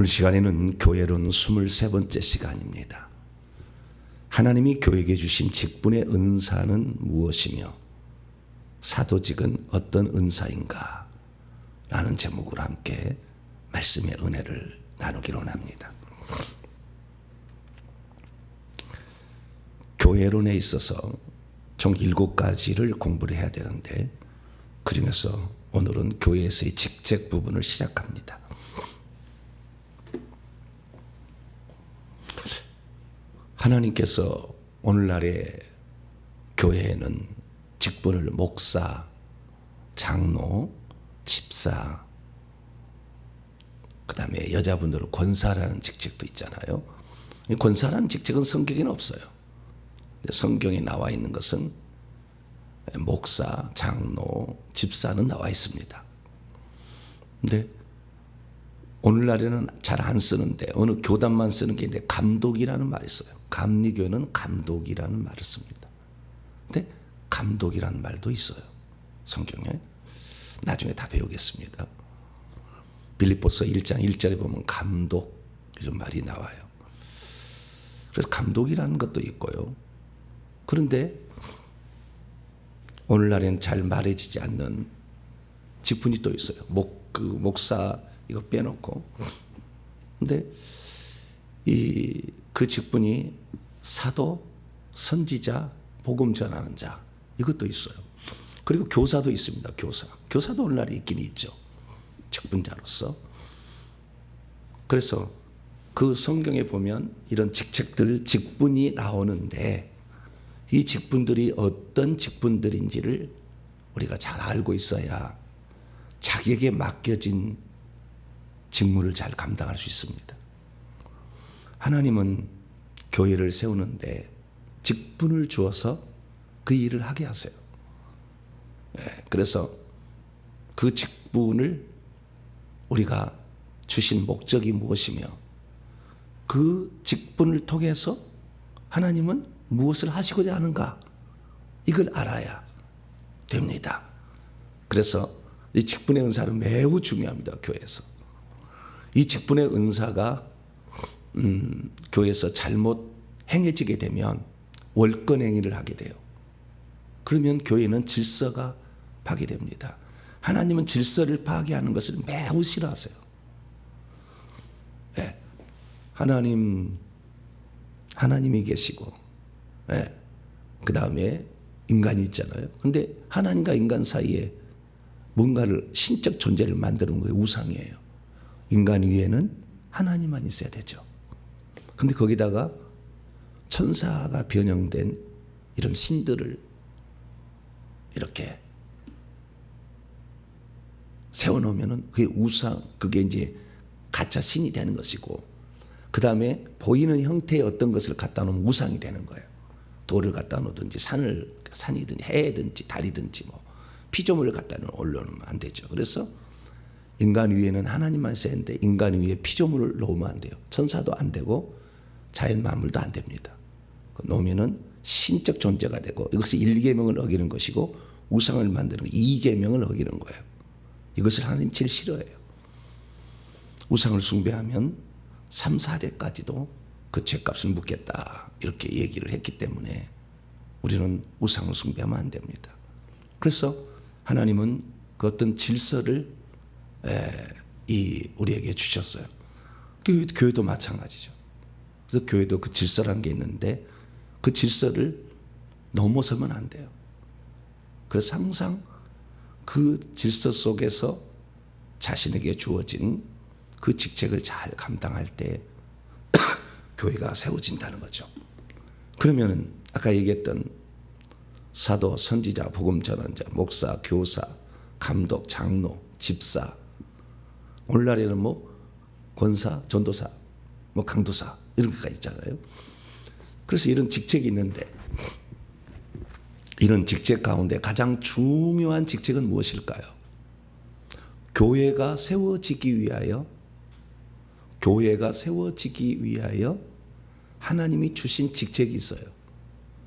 시간에는 교회론 23번째 시간입니다. 하나님이 교회에게 주신 직분의 은사는 무엇이며 사도직은 어떤 은사인가? 라는 제목으로 함께 말씀의 은혜를 나누기로 합니다. 교회론에 있어서 총 7가지를 공부를 해야 되는데 그중에서 오늘은 교회에서의 직책 부분을 시작합니다. 하나님께서 오늘날의 교회에는 직분을 목사, 장로, 집사, 그 다음에 여자분들은 권사라는 직책도 있잖아요. 권사라는 직책은 성경에는 없어요. 성경에 나와 있는 것은 목사, 장로, 집사는 나와 있습니다. 근데 오늘날에는 잘 안 쓰는데 어느 교단만 쓰는 게 있는데 감독이라는 말이 있어요. 감리교는 감독이라는 말을 씁니다. 근데 감독이라는 말도 있어요. 성경에. 나중에 다 배우겠습니다. 빌립보서 1장 1절에 보면 감독 이런 말이 나와요. 그래서 감독이라는 것도 있고요. 그런데 오늘날에는 잘 말해지지 않는 직분이 또 있어요. 목사 이거 빼놓고. 근데 그 직분이 사도, 선지자, 복음 전하는 자 이것도 있어요. 그리고 교사도 있습니다. 교사도 오늘날에 있긴 있죠. 직분자로서. 그래서 그 성경에 보면 이런 직책들, 직분이 나오는데 이 직분들이 어떤 직분들인지를 우리가 잘 알고 있어야 자기에게 맡겨진 직무를 잘 감당할 수 있습니다. 하나님은 교회를 세우는데 직분을 주어서 그 일을 하게 하세요. 그래서 그 직분을 우리가 주신 목적이 무엇이며 그 직분을 통해서 하나님은 무엇을 하시고자 하는가 이걸 알아야 됩니다. 그래서 이 직분의 은사는 매우 중요합니다. 교회에서. 이 직분의 은사가 교회에서 잘못 행해지게 되면 월권행위를 하게 돼요. 그러면 교회는 질서가 파괴됩니다. 하나님은 질서를 파괴하는 것을 매우 싫어하세요. 네. 하나님이 계시고 그 다음에 인간이 있잖아요. 근데 하나님과 인간 사이에 뭔가를 신적 존재를 만드는 거예요. 우상이에요. 인간 위에는 하나님만 있어야 되죠. 근데 거기다가 천사가 변형된 이런 신들을 이렇게 세워놓으면은 그게 그게 이제 가짜 신이 되는 것이고, 그 다음에 보이는 형태의 어떤 것을 갖다 놓으면 우상이 되는 거예요. 돌을 갖다 놓든지 산이든지 해든지 달이든지 피조물을 갖다 올려놓으면 안 되죠. 그래서 인간 위에는 하나님만 있어야 하는데 인간 위에 피조물을 놓으면 안 돼요. 천사도 안 되고 자연 만물도 안 됩니다. 놓으면은 신적 존재가 되고 이것이 1계명을 어기는 것이고 우상을 만드는 2계명을 어기는 거예요. 이것을 하나님 제일 싫어해요. 우상을 숭배하면 3, 4대까지도 그 죄값을 묻겠다 이렇게 얘기를 했기 때문에 우리는 우상을 숭배하면 안 됩니다. 그래서 하나님은 그 어떤 질서를 우리에게 주셨어요. 교회도 마찬가지죠. 그래서 교회도 그 질서라는 게 있는데 그 질서를 넘어서면 안 돼요. 그래서 항상 그 질서 속에서 자신에게 주어진 그 직책을 잘 감당할 때 교회가 세워진다는 거죠. 그러면 아까 얘기했던 사도, 선지자, 복음 전환자, 목사, 교사, 감독, 장로, 집사, 오늘날에는 권사, 전도사, 강도사 이런 것까지 있잖아요. 그래서 이런 직책이 있는데 이런 직책 가운데 가장 중요한 직책은 무엇일까요? 교회가 세워지기 위하여 하나님이 주신 직책이 있어요.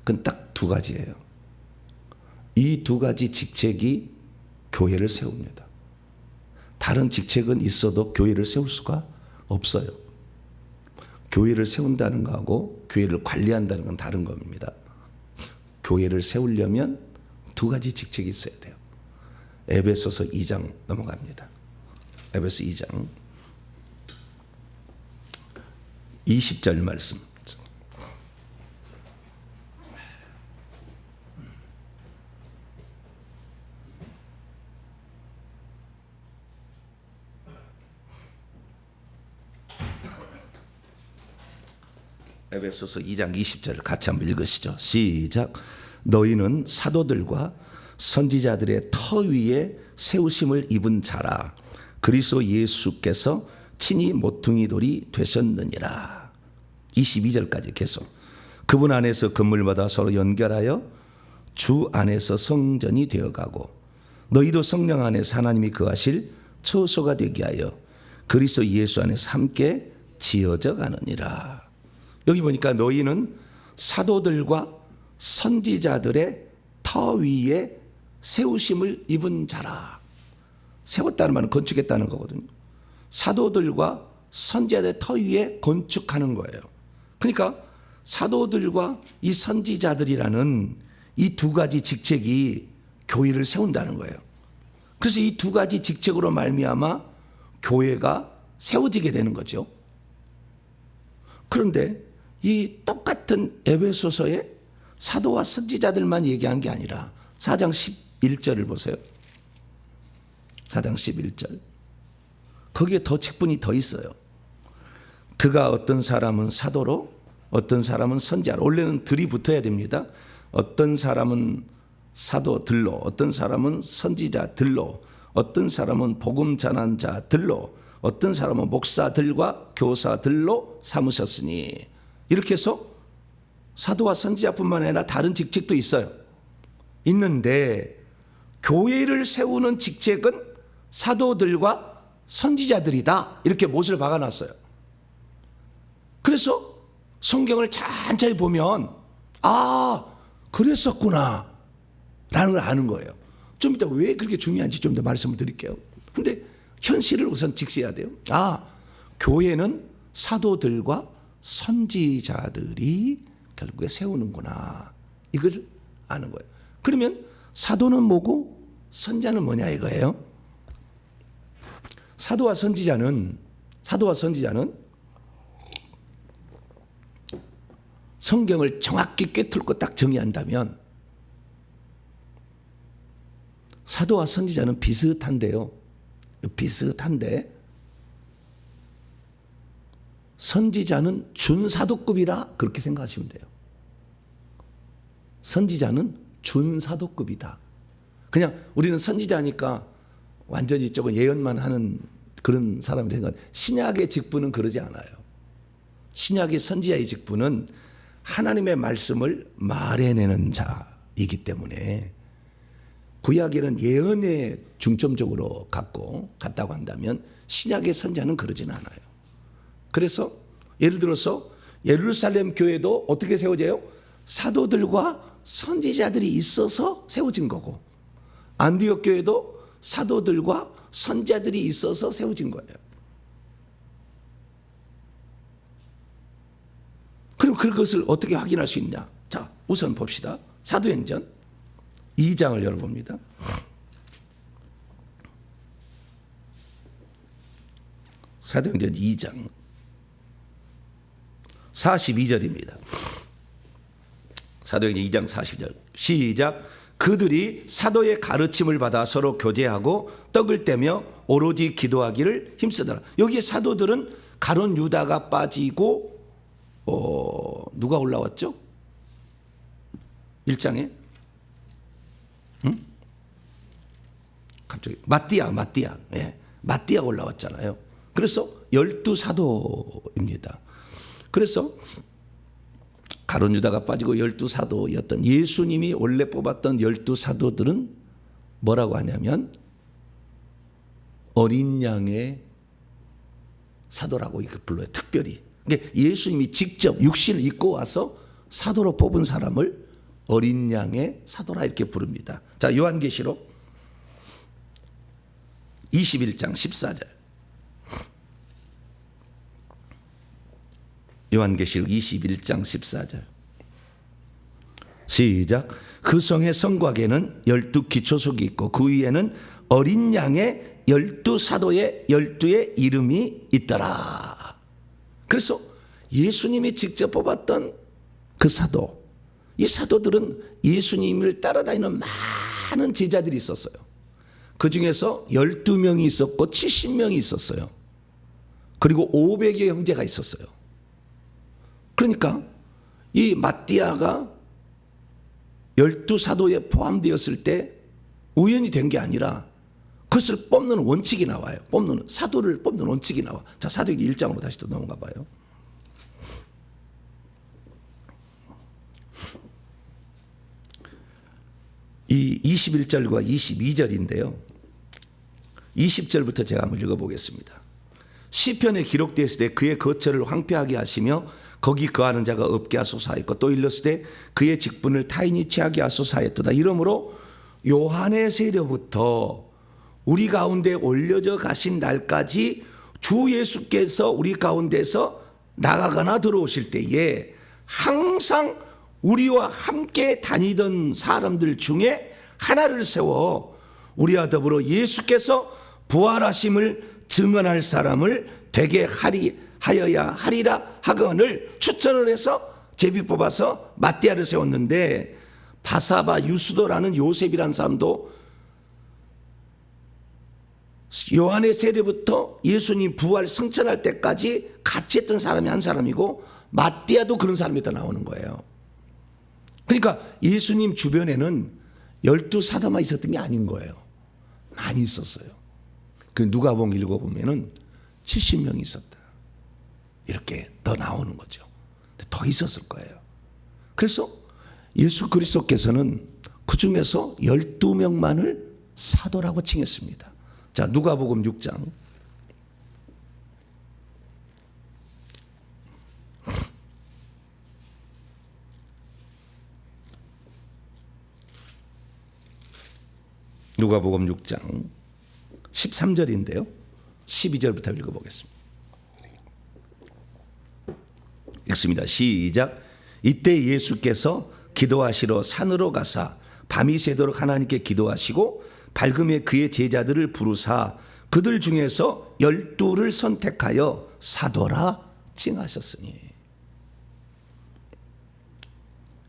그건 딱 2가지예요. 이 2가지 직책이 교회를 세웁니다. 다른 직책은 있어도 교회를 세울 수가 없어요. 교회를 세운다는 거하고 교회를 관리한다는 건 다른 겁니다. 교회를 세우려면 두 가지 직책이 있어야 돼요. 에베소서 2장 넘어갑니다. 에베소 2장 20절 말씀. 에베소서 2장 20절을 같이 한번 읽으시죠. 시작. 너희는 사도들과 선지자들의 터 위에 세우심을 입은 자라. 그리스도 예수께서 친히 모퉁이 돌이 되셨느니라. 22절까지 계속. 그분 안에서 건물마다 서로 연결하여 주 안에서 성전이 되어가고 너희도 성령 안에서 하나님이 거하실 처소가 되게 하여 그리스도 예수 안에서 함께 지어져 가느니라. 여기 보니까 너희는 사도들과 선지자들의 터 위에 세우심을 입은 자라. 세웠다는 말은 건축했다는 거거든요. 사도들과 선지자들의 터 위에 건축하는 거예요. 그러니까 사도들과 이 선지자들이라는 이 두 가지 직책이 교회를 세운다는 거예요. 그래서 이 두 가지 직책으로 말미암아 교회가 세워지게 되는 거죠. 그런데 이 똑같은 에베소서에 사도와 선지자들만 얘기한 게 아니라 4장 11절을 보세요. 4장 11절. 거기에 더 직분이 더 있어요. 그가 어떤 사람은 사도로 어떤 사람은 선지자로. 원래는 들이 붙어야 됩니다. 어떤 사람은 사도들로 어떤 사람은 선지자들로 어떤 사람은 복음 전한 자들로 어떤 사람은 목사들과 교사들로 삼으셨으니 이렇게 해서 사도와 선지자뿐만 아니라 다른 직책도 있어요. 있는데 교회를 세우는 직책은 사도들과 선지자들이다. 이렇게 못을 박아놨어요. 그래서 성경을 천천히 보면 아 그랬었구나 라는 걸 아는 거예요. 좀 이따 왜 그렇게 중요한지 좀 더 말씀을 드릴게요. 근데 현실을 우선 직시해야 돼요. 아 교회는 사도들과 선지자들이 결국에 세우는구나. 이걸 아는 거예요. 그러면 사도는 뭐고 선지자는 뭐냐 이거예요. 사도와 선지자는 성경을 정확히 꿰뚫고 딱 정의한다면 사도와 선지자는 비슷한데요. 비슷한데 선지자는 준사도급이라 그렇게 생각하시면 돼요. 선지자는 준사도급이다. 그냥 우리는 선지자니까 완전히 조금 예언만 하는 그런 사람이 생각. 신약의 직분은 그러지 않아요. 신약의 선지자의 직분은 하나님의 말씀을 말해내는 자이기 때문에 구약에는 예언에 중점적으로 갔다고 한다면 신약의 선지자는 그러진 않아요. 그래서 예를 들어서 예루살렘 교회도 어떻게 세워져요? 사도들과 선지자들이 있어서 세워진 거고 안디옥 교회도 사도들과 선지자들이 있어서 세워진 거예요. 그럼 그것을 어떻게 확인할 수 있냐? 자, 우선 봅시다. 사도행전 2장을 열어봅니다. 사도행전 2장 42절입니다. 사도행전 2장 40절 시작. 그들이 사도의 가르침을 받아 서로 교제하고 떡을 떼며 오로지 기도하기를 힘쓰더라. 여기에 사도들은 가룟 유다가 빠지고 누가 올라왔죠? 1장에 갑자기 마띠아 예. 마띠아가 올라왔잖아요. 그래서 12사도입니다. 그래서 가룟 유다가 빠지고 12사도였던 예수님이 원래 뽑았던 12사도들은 뭐라고 하냐면 어린 양의 사도라고 이렇게 불러요. 특별히. 그러니까 예수님이 직접 육신을 입고 와서 사도로 뽑은 사람을 어린 양의 사도라 이렇게 부릅니다. 자, 요한계시록 21장 14절. 요한계시록 21장 14절 시작. 그 성의 성곽에는 12 기초석이 있고 그 위에는 어린 양의 12사도의 12의 이름이 있더라. 그래서 예수님이 직접 뽑았던 그 사도, 이 사도들은 예수님을 따라다니는 많은 제자들이 있었어요. 그 중에서 12명이 있었고 70명이 있었어요. 그리고 500여 형제가 있었어요. 그러니까 이 마띠아가 12사도에 포함되었을 때 우연히 된 게 아니라 그것을 뽑는 원칙이 나와요. 사도를 뽑는 원칙이 나와. 자, 사도행전 1장으로 다시 또 넘어가 봐요. 이 21절과 22절인데요. 20절부터 제가 한번 읽어보겠습니다. 시편에 기록되었을 때 그의 거처를 황폐하게 하시며 거기 거하는 자가 없게 하소서 하였고 또 일렀을 때 그의 직분을 타인이 취하게 하소서 하였도다. 이러므로 요한의 세례부터 우리 가운데 올려져 가신 날까지 주 예수께서 우리 가운데서 나가거나 들어오실 때에 항상 우리와 함께 다니던 사람들 중에 하나를 세워 우리와 더불어 예수께서 부활하심을 증언할 사람을 되게 하여야 하리라 하거늘 추천을 해서 제비 뽑아서 마띠아를 세웠는데 바사바 유수도라는 요셉이라는 사람도 요한의 세례부터 예수님 부활 승천할 때까지 같이 했던 사람이 한 사람이고 마띠아도 그런 사람이 더 나오는 거예요. 그러니까 예수님 주변에는 12사도만 있었던 게 아닌 거예요. 많이 있었어요. 그 누가복음 읽어보면은 70명이 있었다. 이렇게 더 나오는 거죠. 더 있었을 거예요. 그래서 예수 그리스도께서는 그 중에서 12명만을 사도라고 칭했습니다. 자, 누가복음 6장. 누가복음 6장 13절인데요. 12절부터 읽어보겠습니다. 읽습니다. 시작. 이때 예수께서 기도하시러 산으로 가사 밤이 새도록 하나님께 기도하시고 밝음에 그의 제자들을 부르사 그들 중에서 12를 선택하여 사도라 칭하셨으니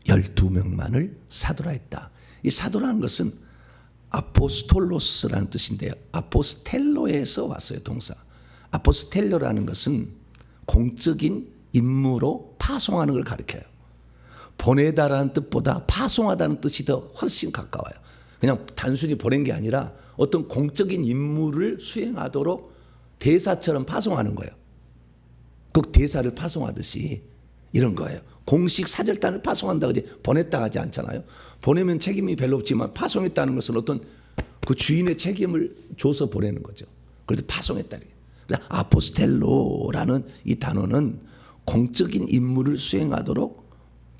12명만을 사도라 했다. 이 사도라는 것은 아포스톨로스라는 뜻인데요. 아포스텔로에서 왔어요. 동사. 아포스텔로라는 것은 공적인 임무로 파송하는 걸 가리켜요. 보내다라는 뜻보다 파송하다는 뜻이 더 훨씬 가까워요. 그냥 단순히 보낸 게 아니라 어떤 공적인 임무를 수행하도록 대사처럼 파송하는 거예요. 그 대사를 파송하듯이 이런 거예요. 공식 사절단을 파송한다 그러지 보냈다 하지 않잖아요. 보내면 책임이 별로 없지만 파송했다는 것은 어떤 그 주인의 책임을 줘서 보내는 거죠. 그래서 파송했다. 그래서 아포스텔로라는 이 단어는 공적인 임무를 수행하도록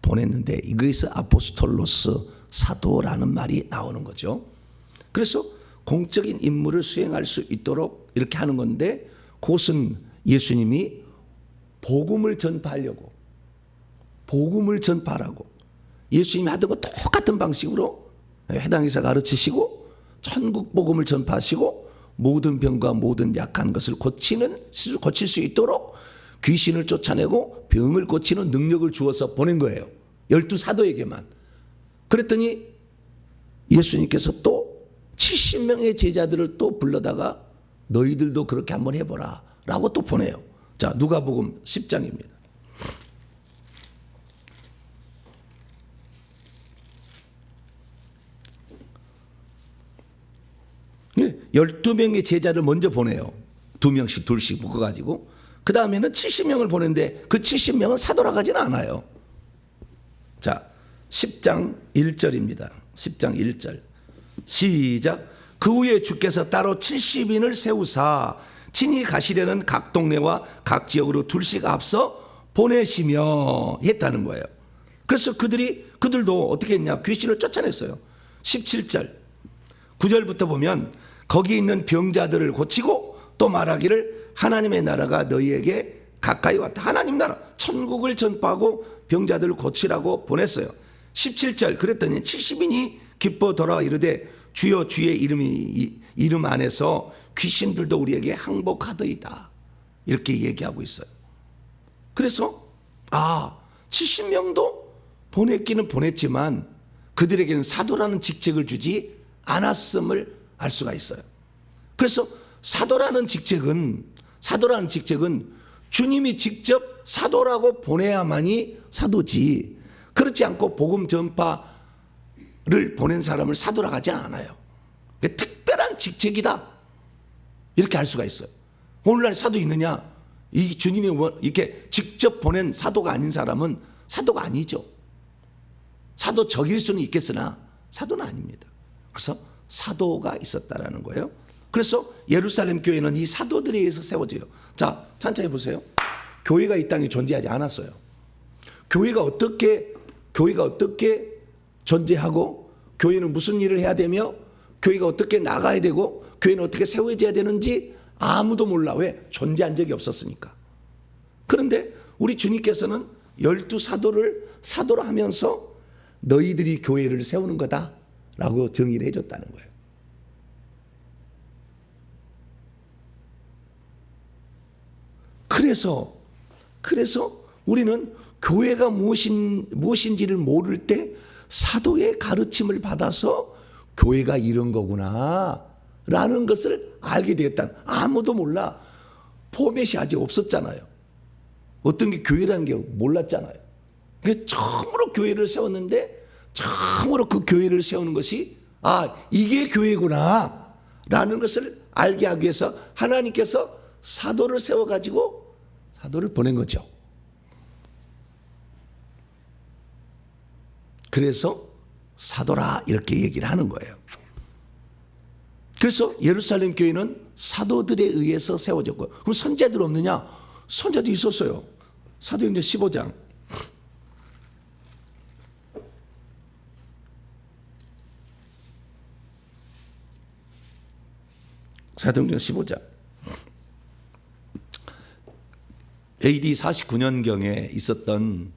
보냈는데 이거에서 아포스톨로스 사도라는 말이 나오는 거죠. 그래서 공적인 임무를 수행할 수 있도록 이렇게 하는 건데 그것은 예수님이 복음을 전파하려고 예수님이 하던 거 똑같은 방식으로 회당에서 가르치시고 천국 복음을 전파하시고 모든 병과 모든 약한 것을 고칠 수 있도록 귀신을 쫓아내고 병을 고치는 능력을 주어서 보낸 거예요. 12사도에게만. 그랬더니 예수님께서 또 70명의 제자들을 또 불러다가 너희들도 그렇게 한번 해보라 라고 또 보내요. 자, 누가복음 10장입니다. 12명의 제자를 먼저 보내요. 2명씩 둘씩 묶어가지고 그 다음에는 70명을 보내는데 그 70명은 사도라고 하지는 않아요. 자, 10장 1절입니다. 10장 1절 시작. 그 후에 주께서 따로 70인을 세우사 친히 가시려는 각 동네와 각 지역으로 둘씩 앞서 보내시며 했다는 거예요. 그래서 그들도 어떻게 했냐? 귀신을 쫓아냈어요. 17절 9절부터 보면 거기 있는 병자들을 고치고 또 말하기를 하나님의 나라가 너희에게 가까이 왔다. 하나님 나라 천국을 전파하고 병자들을 고치라고 보냈어요. 17절 그랬더니 70인이 기뻐 돌아와 이르되 주여 주의 이름 안에서 귀신들도 우리에게 항복하더이다. 이렇게 얘기하고 있어요. 그래서 70명도 보냈기는 보냈지만 그들에게는 사도라는 직책을 주지 않았음을 알 수가 있어요. 그래서 사도라는 직책은 주님이 직접 사도라고 보내야만이 사도지, 그렇지 않고 복음 전파를 보낸 사람을 사도라고 하지 않아요. 특별한 직책이다 이렇게 알 수가 있어요. 오늘날 사도 있느냐? 이 주님이 이렇게 직접 보낸 사도가 아닌 사람은 사도가 아니죠. 사도적일 수는 있겠으나 사도는 아닙니다. 그래서 사도가 있었다라는 거예요. 그래서 예루살렘 교회는 이 사도들에 의해서 세워져요. 자, 천천히 보세요. 교회가 이 땅에 존재하지 않았어요. 교회가 어떻게 존재하고 교회는 무슨 일을 해야 되며 교회가 어떻게 나가야 되고 교회는 어떻게 세워져야 되는지 아무도 몰라. 왜? 존재한 적이 없었으니까. 그런데 우리 주님께서는 12사도를 사도로 하면서 너희들이 교회를 세우는 거다라고 정의를 해줬다는 거예요. 그래서 우리는 교회가 무엇인지를 모를 때 사도의 가르침을 받아서 교회가 이런 거구나 라는 것을 알게 되었다. 아무도 몰라. 포맷이 아직 없었잖아요. 어떤 게 교회라는 게 몰랐잖아요. 처음으로 교회를 세웠는데 처음으로 그 교회를 세우는 것이 이게 교회구나 라는 것을 알게 하기 위해서 하나님께서 사도를 세워가지고 사도를 보낸 거죠. 그래서 사도라 이렇게 얘기를 하는 거예요. 그래서 예루살렘 교회는 사도들에 의해서 세워졌고, 그럼 선지자들 없느냐? 선지자도 있었어요. 사도행전 15장. 사도행전 15장. AD 49년경에 있었던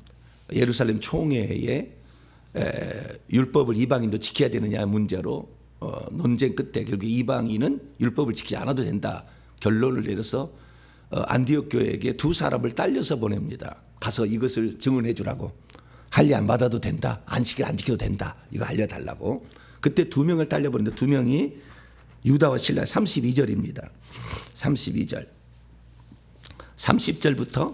예루살렘 총회에 율법을 이방인도 지켜야 되느냐 문제로 논쟁 끝에 결국 이방인은 율법을 지키지 않아도 된다 결론을 내려서 안디옥 교회에게 두 사람을 딸려서 보냅니다. 가서 이것을 증언해 주라고. 할례 안 받아도 된다. 안 지켜도 된다. 이거 알려달라고. 그때 두 명을 딸려 보냈는데 두 명이 유다와 실라. 32절입니다. 32절. 30절부터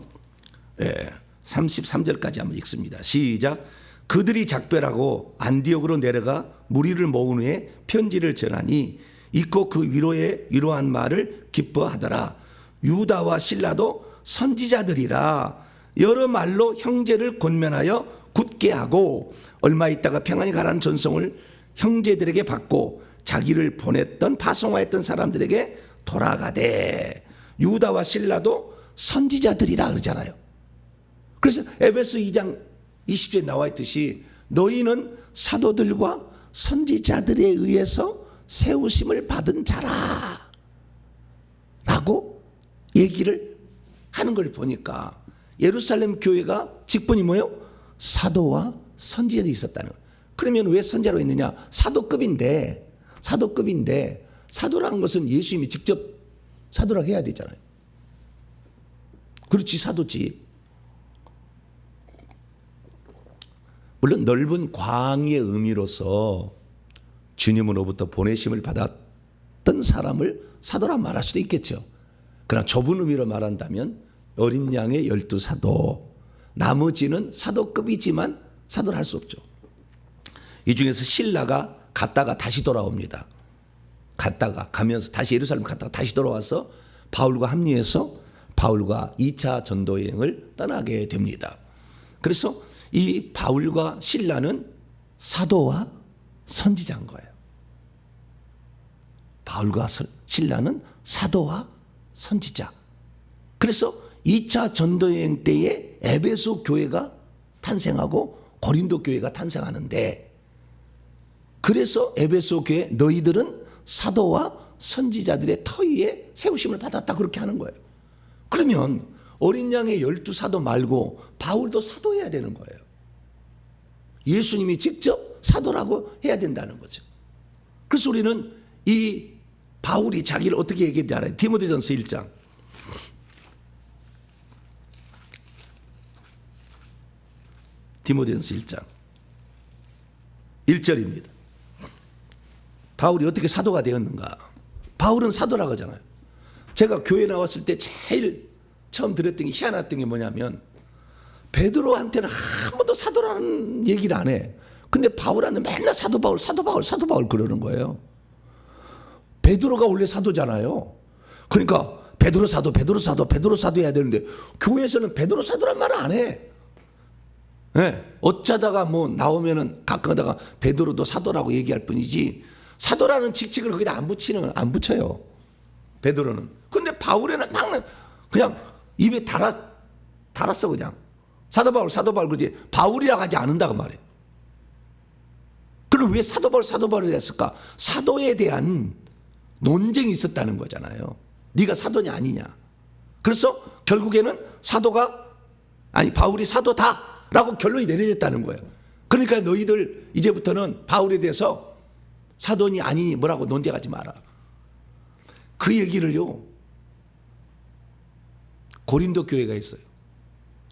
33절까지 한번 읽습니다. 시작. 그들이 작별하고 안디옥으로 내려가 무리를 모은 후에 편지를 전하니 읽고 그 위로한 말을 기뻐하더라. 유다와 실라도 선지자들이라 여러 말로 형제를 권면하여 굳게 하고 얼마 있다가 평안히 가라는 전송을 형제들에게 받고 자기를 보냈던 파송하였던 사람들에게 돌아가되. 유다와 실라도 선지자들이라 그러잖아요. 그래서 에베소 2장 20절에 나와 있듯이 너희는 사도들과 선지자들에 의해서 세우심을 받은 자라 라고 얘기를 하는 걸 보니까 예루살렘 교회가 직분이 뭐예요? 사도와 선지자들이 있었다는 거예요. 그러면 왜 선지자로 했느냐? 사도급인데 사도라는 것은 예수님이 직접 사도라고 해야 되잖아요. 그렇지, 사도지. 물론 넓은 광의의 의미로서 주님으로부터 보내심을 받았던 사람을 사도라 말할 수도 있겠죠. 그러나 좁은 의미로 말한다면 어린 양의 12사도, 나머지는 사도급이지만 사도를 할 수 없죠. 이 중에서 실라가 갔다가 다시 돌아옵니다. 가면서 다시 예루살렘 갔다가 다시 돌아와서 바울과 합류해서 바울과 2차 전도 여행을 떠나게 됩니다. 그래서 이 바울과 실라는 사도와 선지자인 거예요. 바울과 신라는 사도와 선지자. 그래서 2차 전도여행 때에 에베소 교회가 탄생하고 고린도 교회가 탄생하는데, 그래서 에베소 교회 너희들은 사도와 선지자들의 터 위에 세우심을 받았다 그렇게 하는 거예요. 그러면 어린 양의 12사도 말고 바울도 사도해야 되는 거예요. 예수님이 직접 사도라고 해야 된다는 거죠. 그래서 우리는 이 바울이 자기를 어떻게 얘기했는지 알아요. 디모데전서 1장. 디모데전서 1장 1절입니다. 바울이 어떻게 사도가 되었는가. 바울은 사도라고 하잖아요. 제가 교회 나왔을 때 제일 처음 들었던 게 희한했던 게 뭐냐면 베드로한테는 한 번도 사도라는 얘기를 안 해. 근데 바울한테 맨날 사도 바울 사도 바울 사도 바울 그러는 거예요. 베드로가 원래 사도잖아요. 그러니까 베드로 사도 베드로 사도 베드로 사도 해야 되는데 교회에서는 베드로 사도란 말을 안 해. 네. 어쩌다가 뭐 나오면은 가끔 하다가 베드로도 사도라고 얘기할 뿐이지 사도라는 직책을 거기다 안 붙여요. 베드로는. 근데 바울에는 막 그냥 입에 달았어 그냥. 사도 바울 그러지 바울이라고 하지 않는다고 말해. 그럼 왜 사도 바울을 했을까? 사도에 대한 논쟁이 있었다는 거잖아요. 네가 사도냐 아니냐. 그래서 결국에는 바울이 사도다라고 결론이 내려졌다는 거예요. 그러니까 너희들 이제부터는 바울에 대해서 사도니 아니니 뭐라고 논쟁하지 마라. 그 얘기를요 고린도 교회가 했어요.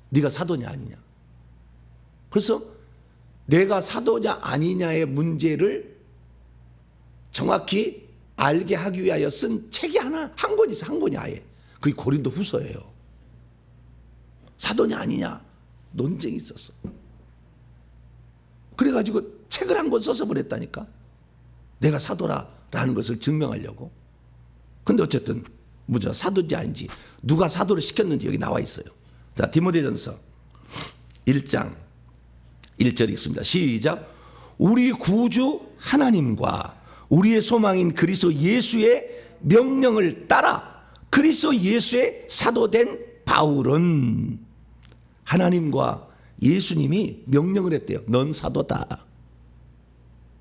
네가 사도냐 아니냐. 그래서 내가 사도냐 아니냐의 문제를 정확히 알게 하기 위하여 쓴 책이 한 권이 있어. 한 권이 아예. 그게 고린도 후서예요. 사도냐 아니냐 논쟁이 있었어. 그래가지고 책을 한 권 써서 보냈다니까. 내가 사도라는 것을 증명하려고. 근데 어쨌든 사도인지 아닌지 누가 사도를 시켰는지 여기 나와 있어요. 자, 디모데전서 1장 1절 읽습니다. 시작. 우리 구주 하나님과 우리의 소망인 그리스도 예수의 명령을 따라 그리스도 예수의 사도된 바울은 하나님과 예수님이 명령을 했대요. 넌 사도다.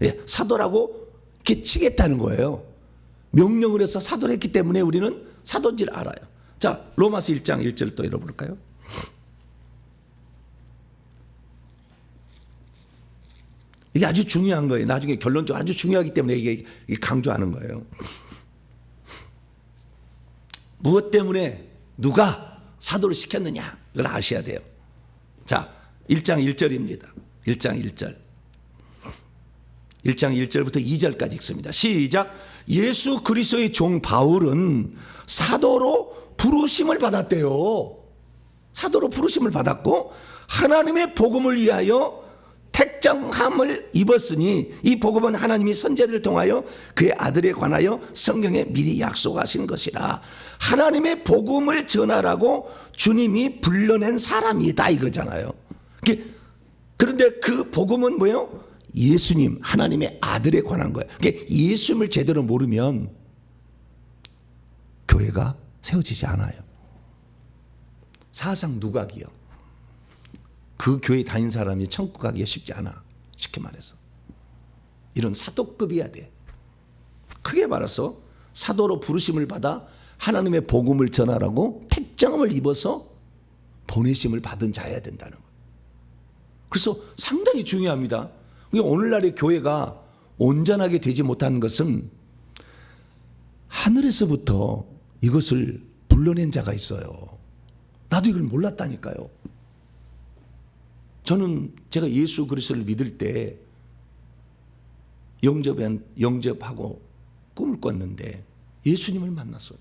예, 사도라고 이렇게 치겠다는 거예요. 명령을 해서 사도를 했기 때문에 우리는 사도인지를 알아요. 자, 로마서 1장 1절 또 읽어볼까요? 이게 아주 중요한 거예요. 나중에 결론적으로 아주 중요하기 때문에 이게 강조하는 거예요. 무엇 때문에 누가 사도를 시켰느냐 이걸 아셔야 돼요. 자, 1장 1절입니다. 1장 1절. 1장 1절부터 2절까지 읽습니다. 시작. 예수 그리스도의 종 바울은 사도로 부르심을 받았대요. 사도로 부르심을 받았고 하나님의 복음을 위하여 택정함을 입었으니 이 복음은 하나님이 선지자들을 통하여 그의 아들에 관하여 성경에 미리 약속하신 것이라. 하나님의 복음을 전하라고 주님이 불러낸 사람이다 이거잖아요. 그런데 그 복음은 뭐예요? 예수님 하나님의 아들에 관한 거예요. 예수님을 제대로 모르면 교회가 세워지지 않아요. 사상 누각이요. 그 교회 다닌 사람이 천국 가기가 쉽지 않아. 쉽게 말해서. 이런 사도급이어야 돼. 크게 말해서 사도로 부르심을 받아 하나님의 복음을 전하라고 택정함을 입어서 보내심을 받은 자여야 된다는 거예요. 그래서 상당히 중요합니다. 오늘날의 교회가 온전하게 되지 못하는 것은 하늘에서부터 이것을 불러낸 자가 있어요. 나도 이걸 몰랐다니까요. 저는 제가 예수 그리스도를 믿을 때 영접하고 꿈을 꿨는데 예수님을 만났어요.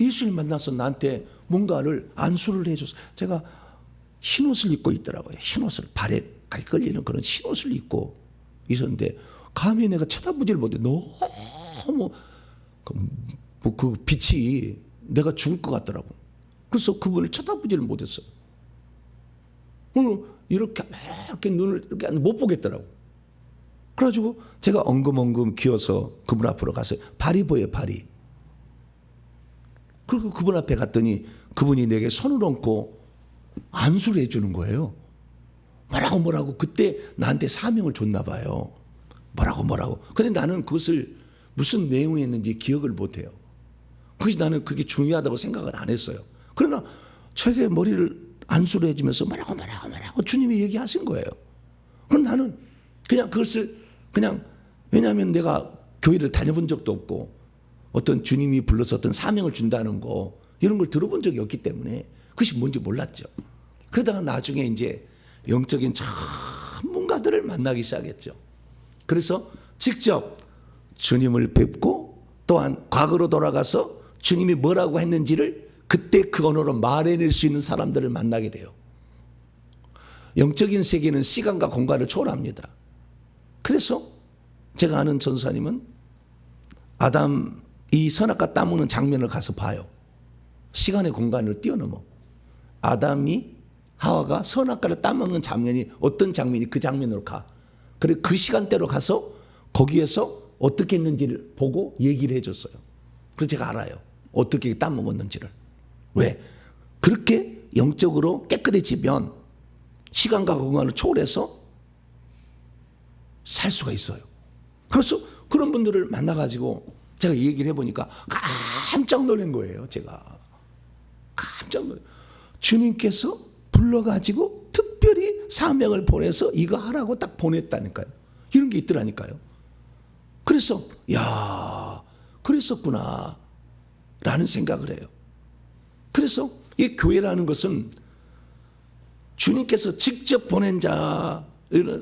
예수님을 만나서 나한테 뭔가를 안수를 해줬어요. 제가 흰옷을 입고 있더라고요. 흰옷을 발에 걸리는 그런 흰옷을 입고 있었는데 감히 내가 쳐다보지를 못해. 너무 그 빛이 내가 죽을 것 같더라고. 그래서 그분을 쳐다보지를 못했어요. 이렇게 눈을 이렇게 못 보겠더라고. 그래가지고 제가 엉금엉금 기어서 그분 앞으로 가서 발이 보여요. 발이. 그리고 그분 앞에 갔더니 그분이 내게 손을 얹고 안수를 해주는 거예요. 뭐라고 그때 나한테 사명을 줬나 봐요. 뭐라고 근데 나는 그것을 무슨 내용이었는지 기억을 못해요. 그래서 나는 그게 중요하다고 생각을 안 했어요. 그러나 저에게 머리를 안수를 해주면서 말하고 주님이 얘기하신 거예요. 그럼 나는 그냥 그것을 그냥, 왜냐하면 내가 교회를 다녀본 적도 없고 어떤 주님이 불러서 어떤 사명을 준다는 거 이런 걸 들어본 적이 없기 때문에 그것이 뭔지 몰랐죠. 그러다가 나중에 이제 영적인 전문가들을 만나기 시작했죠. 그래서 직접 주님을 뵙고 또한 과거로 돌아가서 주님이 뭐라고 했는지를 그때 그 언어로 말해낼 수 있는 사람들을 만나게 돼요. 영적인 세계는 시간과 공간을 초월합니다. 그래서 제가 아는 전사님은 아담이 선악과 따먹는 장면을 가서 봐요. 시간의 공간을 뛰어넘어. 아담이 하와가 선악과를 따먹는 장면이 어떤 장면이 그 장면으로 가. 그리고 그 시간대로 가서 거기에서 어떻게 했는지를 보고 얘기를 해줬어요. 그래서 제가 알아요. 어떻게 따먹었는지를. 왜? 그렇게 영적으로 깨끗해지면 시간과 공간을 초월해서 살 수가 있어요. 그래서 그런 분들을 만나가지고 제가 얘기를 해보니까 깜짝 놀란 거예요. 제가 깜짝 놀라요. 주님께서 불러가지고 특별히 사명을 보내서 이거 하라고 딱 보냈다니까요. 이런 게 있더라니까요. 그래서 야, 그랬었구나 라는 생각을 해요. 그래서 이 교회라는 것은 주님께서 직접 보낸 자,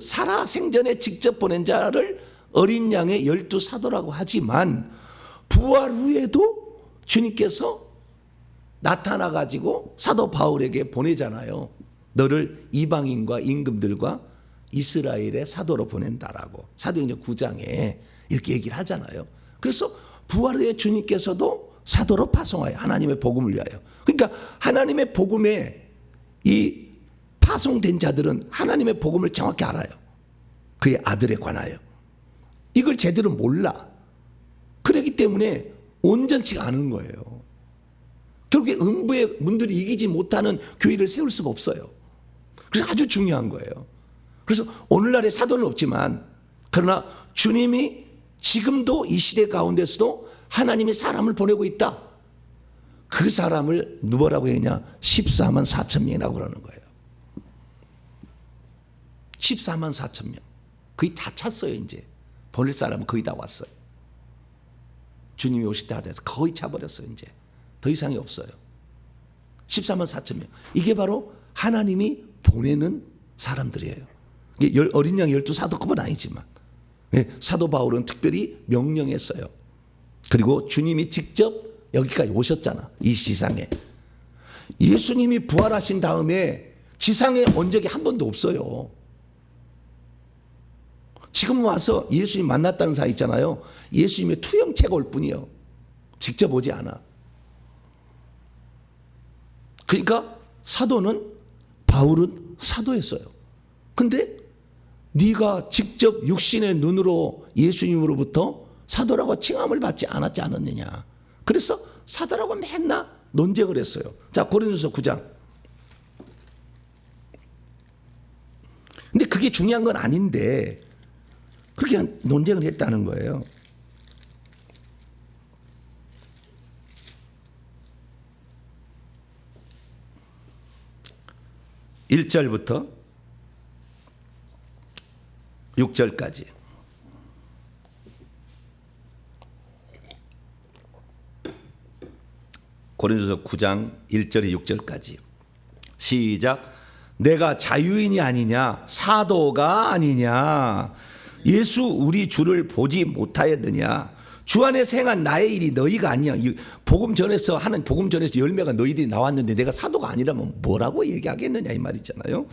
살아생전에 직접 보낸 자를 어린 양의 12사도라고 하지만 부활 후에도 주님께서 나타나가지고 사도 바울에게 보내잖아요. 너를 이방인과 임금들과 이스라엘의 사도로 보낸다라고 사도행전 9장에 이렇게 얘기를 하잖아요. 그래서 부활 후에 주님께서도 사도로 파송하여 하나님의 복음을 위하여. 그러니까 하나님의 복음에 이 파송된 자들은 하나님의 복음을 정확히 알아요. 그의 아들에 관하여. 이걸 제대로 몰라. 그렇기 때문에 온전치가 않은 거예요. 결국에 음부의 문들이 이기지 못하는 교회를 세울 수가 없어요. 그래서 아주 중요한 거예요. 그래서 오늘날의 사도는 없지만 그러나 주님이 지금도 이 시대 가운데서도 하나님이 사람을 보내고 있다. 그 사람을 누구라고 했냐? 14만 4천 명이라고 그러는 거예요. 14만 4천 명. 거의 다 찼어요. 이제 보낼 사람은 거의 다 왔어요. 주님이 오실 때가 돼서 거의 차버렸어요. 이제 더 이상이 없어요. 14만 4천 명. 이게 바로 하나님이 보내는 사람들이에요. 어린 양 12사도급은 아니지만 사도 바울은 특별히 명령했어요. 그리고 주님이 직접 여기까지 오셨잖아. 이 지상에. 예수님이 부활하신 다음에 지상에 온 적이 한 번도 없어요. 지금 와서 예수님 만났다는 사이 있잖아요. 예수님의 투영체가 올 뿐이에요. 직접 오지 않아. 그러니까 사도는 바울은 사도였어요. 근데 네가 직접 육신의 눈으로 예수님으로부터 사도라고 칭함을 받지 않았지 않았느냐. 그래서 사도라고 맨날 논쟁을 했어요. 자, 고린도서 9장. 근데 그게 중요한 건 아닌데 그렇게 논쟁을 했다는 거예요. (1절부터) 6절까지. 고린도서 9장 1절에 6절까지. 시작. 내가 자유인이 아니냐 사도가 아니냐 예수 우리 주를 보지 못하였느냐 주 안에서 행한 나의 일이 너희가 아니냐. 복음 전에서 하는 복음 전에서 열매가 너희들이 나왔는데 내가 사도가 아니라면 뭐라고 얘기하겠느냐 이 말이잖아요.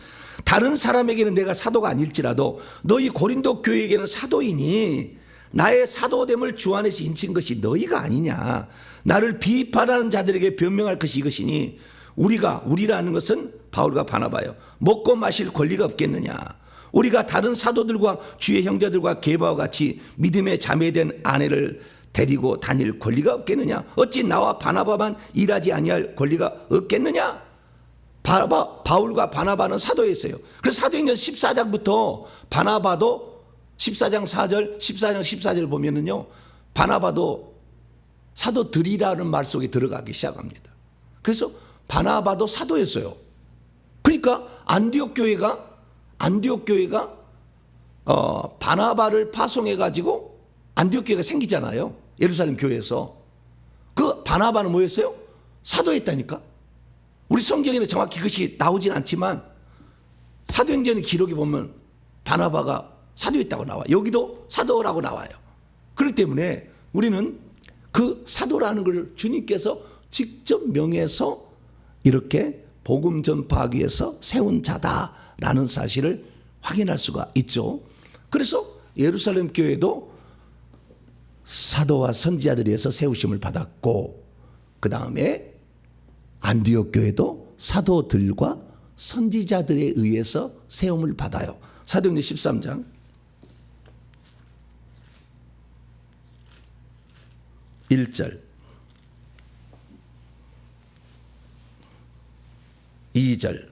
다른 사람에게는 내가 사도가 아닐지라도 너희 고린도 교회에게는 사도이니 나의 사도됨을 주 안에서 인친 것이 너희가 아니냐. 나를 비판하는 자들에게 변명할 것이 이것이니 우리라는 것은 바울과 바나바요 먹고 마실 권리가 없겠느냐. 우리가 다른 사도들과 주의 형제들과 게바와 같이 믿음의 자매된 아내를 데리고 다닐 권리가 없겠느냐. 어찌 나와 바나바만 일하지 아니할 권리가 없겠느냐. 바울과 바나바는 사도였어요. 그래서 사도행전 14장부터 바나바도 14장 4절 14장 14절 보면은요 바나바도 사도들이라는 말 속에 들어가기 시작합니다. 그래서 바나바도 사도였어요. 그러니까 안디옥 교회가 바나바를 파송해 가지고 안디옥 교회가 생기잖아요. 예루살렘 교회에서. 그 바나바는 뭐였어요? 사도였다니까. 우리 성경에는 정확히 그것이 나오진 않지만 사도행전의 기록에 보면 바나바가 사도였다고 나와요. 여기도 사도라고 나와요. 그렇기 때문에 우리는 그 사도라는 걸 주님께서 직접 명해서 이렇게 복음 전파하기 위해서 세운 자다라는 사실을 확인할 수가 있죠. 그래서 예루살렘 교회도 사도와 선지자들에 의해서 세우심을 받았고, 그 다음에 안디옥 교회도 사도들과 선지자들에 의해서 세움을 받아요. 사도행전 13장 1절 2절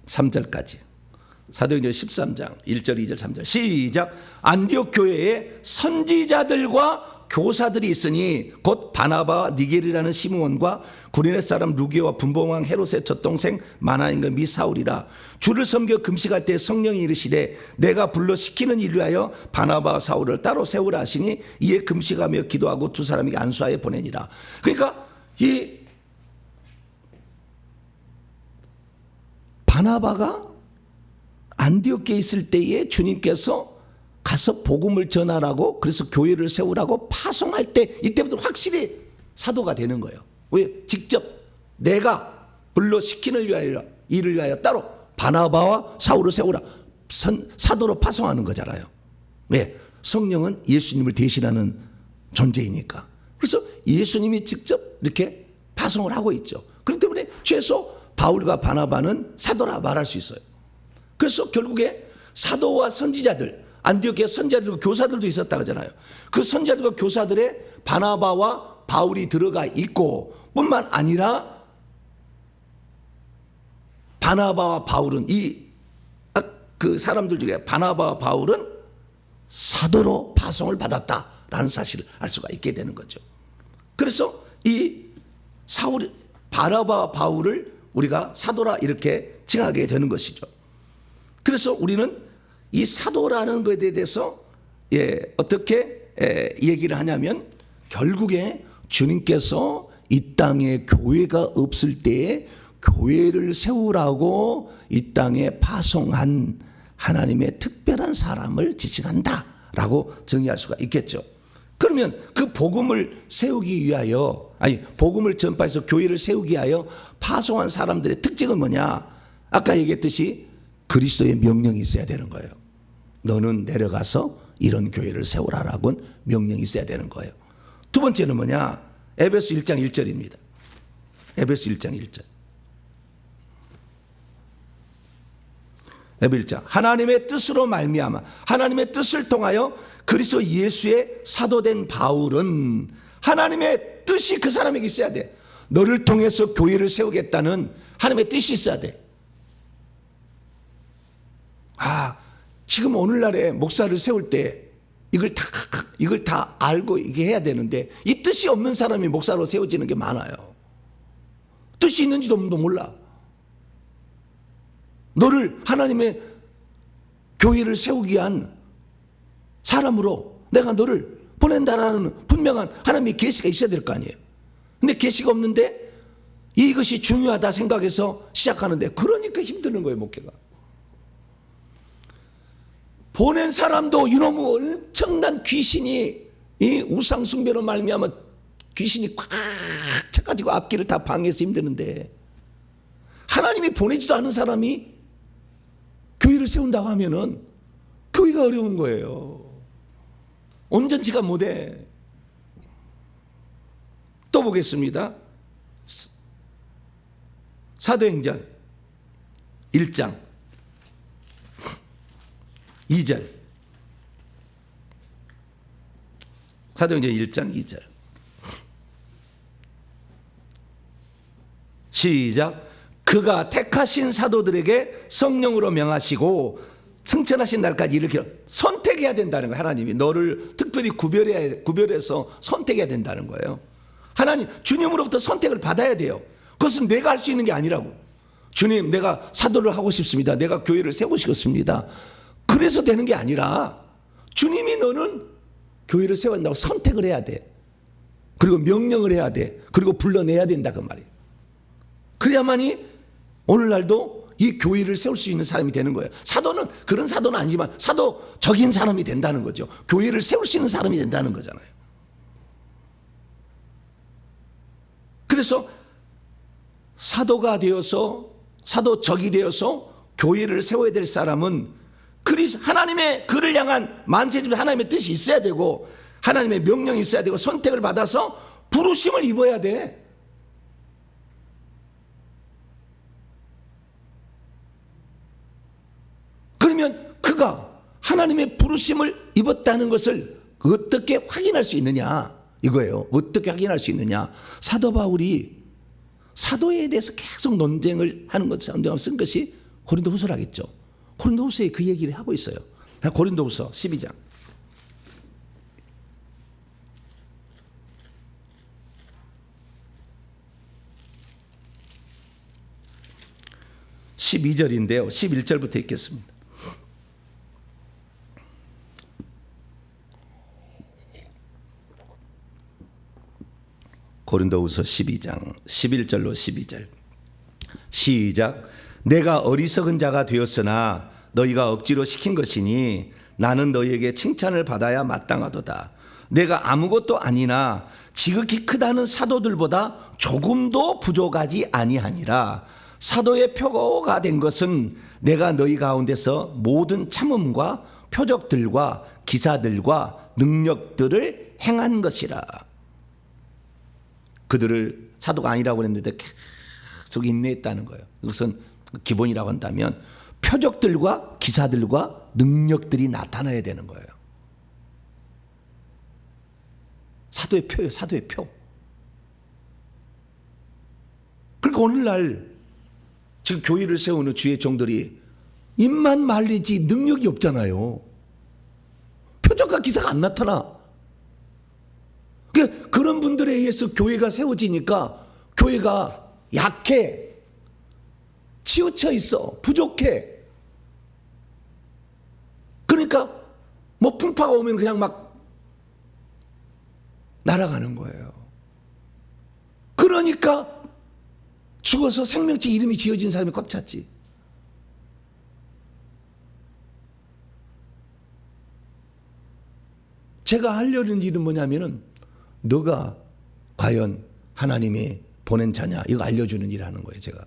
3절까지. 사도행전 13장 1절 2절 3절 시작. 안디옥 교회에 선지자들과 교사들이 있으니 곧 바나바와 니게르라는 시므온과 구레네 사람 루기오와 분봉왕 헤롯의 젖동생 마나인과 미 사울이라. 주를 섬겨 금식할 때 성령이 이르시되 내가 불러 시키는 일을 위하여 바나바와 사울을 따로 세우라 하시니 이에 금식하며 기도하고 두 사람에게 안수하여 보내니라. 그러니까 이 바나바가 안디옥에 있을 때에 주님께서 가서 복음을 전하라고, 그래서 교회를 세우라고 파송할 때 이때부터 확실히 사도가 되는 거예요. 왜? 직접 내가 불러 시키는 일을 위하여 따로 바나바와 사울을 세우라. 사도로 파송하는 거잖아요. 왜? 성령은 예수님을 대신하는 존재이니까. 그래서 예수님이 직접 이렇게 파송을 하고 있죠. 그렇기 때문에 최소 바울과 바나바는 사도라 말할 수 있어요. 그래서 결국에 사도와 선지자들, 안디옥에 선지자들과 교사들도 있었다 하잖아요. 그 선지자들과 교사들의 바나바와 바울이 들어가 있고, 뿐만 아니라 바나바와 바울은 그 사람들 중에 바나바와 바울은 사도로 파송을 받았다라는 사실을 알 수가 있게 되는 거죠. 그래서 이 바나바와 바울을 우리가 사도라 이렇게 칭하게 되는 것이죠. 그래서 우리는 이 사도라는 것에 대해서 어떻게 얘기를 하냐면, 결국에 주님께서 이 땅에 교회가 없을 때에 교회를 세우라고 이 땅에 파송한 하나님의 특별한 사람을 지칭한다라고 정의할 수가 있겠죠. 그러면 그 복음을 세우기 위하여, 복음을 전파해서 교회를 세우기 위하여 파송한 사람들의 특징은 뭐냐? 아까 얘기했듯이 그리스도의 명령이 있어야 되는 거예요. 너는 내려가서 이런 교회를 세우라라고 명령이 있어야 되는 거예요. 두 번째는 뭐냐? 에베소 1장 1절입니다. 에베소 1장 1절. 에베소 1장. 하나님의 뜻으로 말미암아, 하나님의 뜻을 통하여 그리스도 예수의 사도된 바울은, 하나님의 뜻이 그 사람에게 있어야 돼. 너를 통해서 교회를 세우겠다는 하나님의 뜻이 있어야 돼. 지금 오늘날에 목사를 세울 때 이걸 다 알고 이게 해야 되는데, 이 뜻이 없는 사람이 목사로 세워지는 게 많아요. 뜻이 있는지도 몰라. 너를 하나님의 교회를 세우기 위한 사람으로 내가 너를 보낸다라는 분명한 하나님의 계시가 있어야 될 거 아니에요. 근데 계시가 없는데 이것이 중요하다 생각해서 시작하는데, 그러니까 힘드는 거예요, 목회가. 보낸 사람도 이놈의 엄청난 귀신이, 이 우상 숭배로 말미암아 귀신이 꽉 차가지고 앞길을 다 방해해서 힘드는데, 하나님이 보내지도 않은 사람이 교회를 세운다고 하면은 교회가 어려운 거예요. 온전치가 못해. 또 보겠습니다. 사도행전 1장 2절. 사도행전 1장 2절. 시작. 그가 택하신 사도들에게 성령으로 명하시고 승천하신 날까지 이렇게 선택해야 된다는 거예요. 하나님이 너를 특별히 구별해서 선택해야 된다는 거예요. 하나님, 주님으로부터 선택을 받아야 돼요. 그것은 내가 할 수 있는 게 아니라고. 주님, 내가 사도를 하고 싶습니다. 내가 교회를 세우고 싶습니다. 그래서 되는 게 아니라 주님이 너는 교회를 세워야 된다고 선택을 해야 돼. 그리고 명령을 해야 돼. 그리고 불러내야 된다 그 말이에요. 그래야만이 오늘날도 이 교회를 세울 수 있는 사람이 되는 거예요. 사도는 그런 사도는 아니지만 사도적인 사람이 된다는 거죠. 교회를 세울 수 있는 사람이 된다는 거잖아요. 그래서 사도가 되어서 사도적이 되어서 교회를 세워야 될 사람은 하나님의 그를 향한 만세주의 하나님의 뜻이 있어야 되고 하나님의 명령이 있어야 되고 선택을 받아서 부르심을 입어야 돼. 그러면 그가 하나님의 부르심을 입었다는 것을 어떻게 확인할 수 있느냐 이거예요. 어떻게 확인할 수 있느냐. 사도 바울이 사도에 대해서 계속 논쟁을 하는 것을 쓴 것이 고린도후서라겠죠. 고린도후서에 그 얘기를 하고 있어요. 고린도후서 12장 12절인데요. 11절부터 읽겠습니다. 고린도후서 12장 11절로 12절 시작. 내가 어리석은 자가 되었으나 너희가 억지로 시킨 것이니 나는 너희에게 칭찬을 받아야 마땅하도다. 내가 아무것도 아니나 지극히 크다는 사도들보다 조금도 부족하지 아니하니라. 사도의 표가 된 것은 내가 너희 가운데서 모든 참음과 표적들과 기사들과 능력들을 행한 것이라. 그들을 사도가 아니라고 그랬는데 계속 인내했다는 거예요. 이것은 기본이라고 한다면 표적들과 기사들과 능력들이 나타나야 되는 거예요. 사도의 표예요. 사도의 표. 그러니까 오늘날 지금 교회를 세우는 주의 종들이 입만 말리지 능력이 없잖아요. 표적과 기사가 안 나타나. 그런 분들에 의해서 교회가 세워지니까 교회가 약해, 치우쳐 있어, 부족해. 그러니까 뭐 풍파가 오면 그냥 막 날아가는 거예요. 그러니까 죽어서 생명체 이름이 지어진 사람이 꽉 찼지. 제가 하려는 일은 뭐냐면은 너가 과연 하나님이 보낸 자냐 이거 알려주는 일을 하는 거예요. 제가